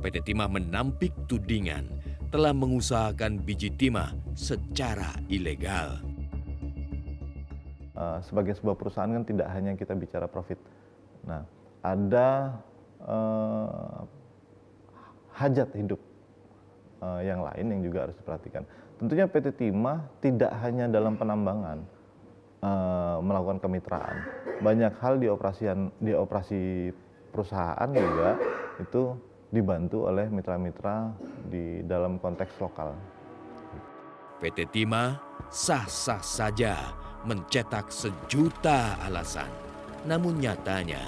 PT Timah menampik tudingan telah mengusahakan biji timah secara ilegal. Sebagai sebuah perusahaan kan tidak hanya kita bicara profit. Nah, ada hajat hidup yang lain yang juga harus diperhatikan. Tentunya PT Timah tidak hanya dalam penambangan melakukan kemitraan. Banyak hal di operasi perusahaan juga itu dibantu oleh mitra-mitra di dalam konteks lokal. PT Timah sah-sah saja mencetak sejuta alasan. Namun nyatanya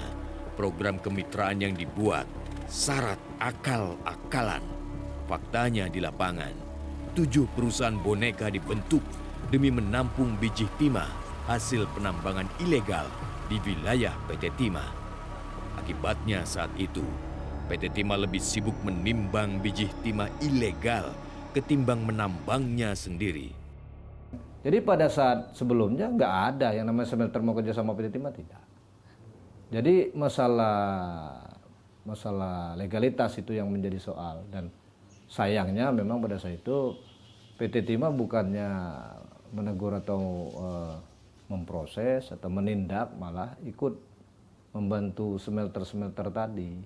program kemitraan yang dibuat syarat akal-akalan. Faktanya di lapangan, 7 perusahaan boneka dibentuk demi menampung biji timah hasil penambangan ilegal di wilayah PT Timah. Akibatnya saat itu, PT Timah lebih sibuk menimbang biji timah ilegal ketimbang menambangnya sendiri. Jadi pada saat sebelumnya nggak ada yang namanya smelter mau kerja sama PT Timah, tidak. Jadi masalah legalitas itu yang menjadi soal, dan sayangnya memang pada saat itu PT Timah bukannya menegur atau memproses atau menindak, malah ikut membantu smelter-smelter tadi,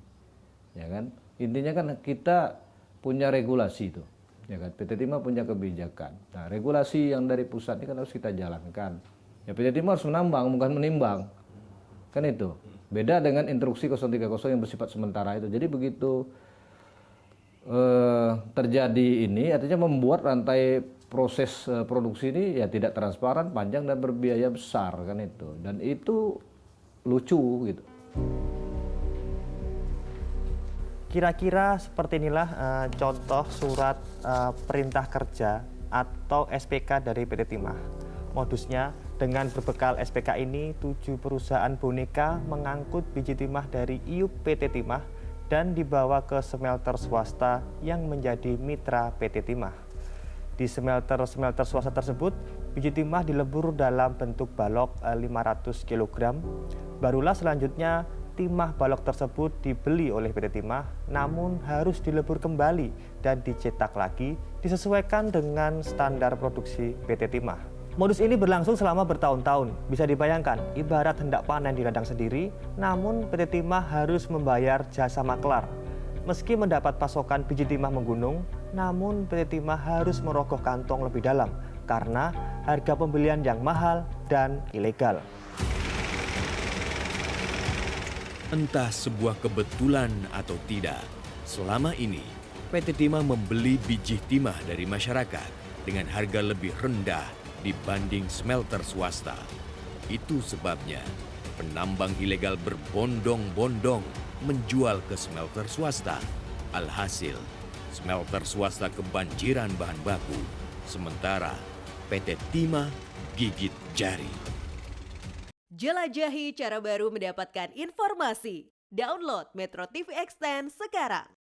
ya kan? Intinya kan kita punya regulasi itu, ya kan? PT Timah punya kebijakan. Nah, regulasi yang dari pusat ini kan harus kita jalankan. Ya, PT Timah harus menambang, bukan menimbang, kan itu. Beda dengan instruksi 030 yang bersifat sementara itu. Jadi begitu terjadi ini, artinya membuat rantai proses produksi ini ya tidak transparan, panjang dan berbiaya besar, kan itu. Dan itu lucu gitu. Kira-kira seperti inilah contoh surat perintah kerja atau SPK dari PT Timah. Modusnya, dengan berbekal SPK ini, 7 perusahaan boneka mengangkut biji timah dari IUP PT Timah dan dibawa ke smelter swasta yang menjadi mitra PT Timah. Di smelter swasta tersebut, biji timah dilebur dalam bentuk balok 500 kg. Barulah selanjutnya timah balok tersebut dibeli oleh PT Timah, namun harus dilebur kembali dan dicetak lagi disesuaikan dengan standar produksi PT Timah. Modus ini berlangsung selama bertahun-tahun. Bisa dibayangkan, ibarat hendak panen di ladang sendiri, namun PT Timah harus membayar jasa maklar. Meski mendapat pasokan biji timah menggunung, namun PT Timah harus merogoh kantong lebih dalam karena harga pembelian yang mahal dan ilegal. Entah sebuah kebetulan atau tidak, selama ini PT Timah membeli biji timah dari masyarakat dengan harga lebih rendah dibanding smelter swasta. Itu sebabnya penambang ilegal berbondong-bondong menjual ke smelter swasta. Alhasil, smelter swasta kebanjiran bahan baku, sementara PT Timah gigit jari. Jelajahi cara baru mendapatkan informasi. Download Metro TV Extend sekarang.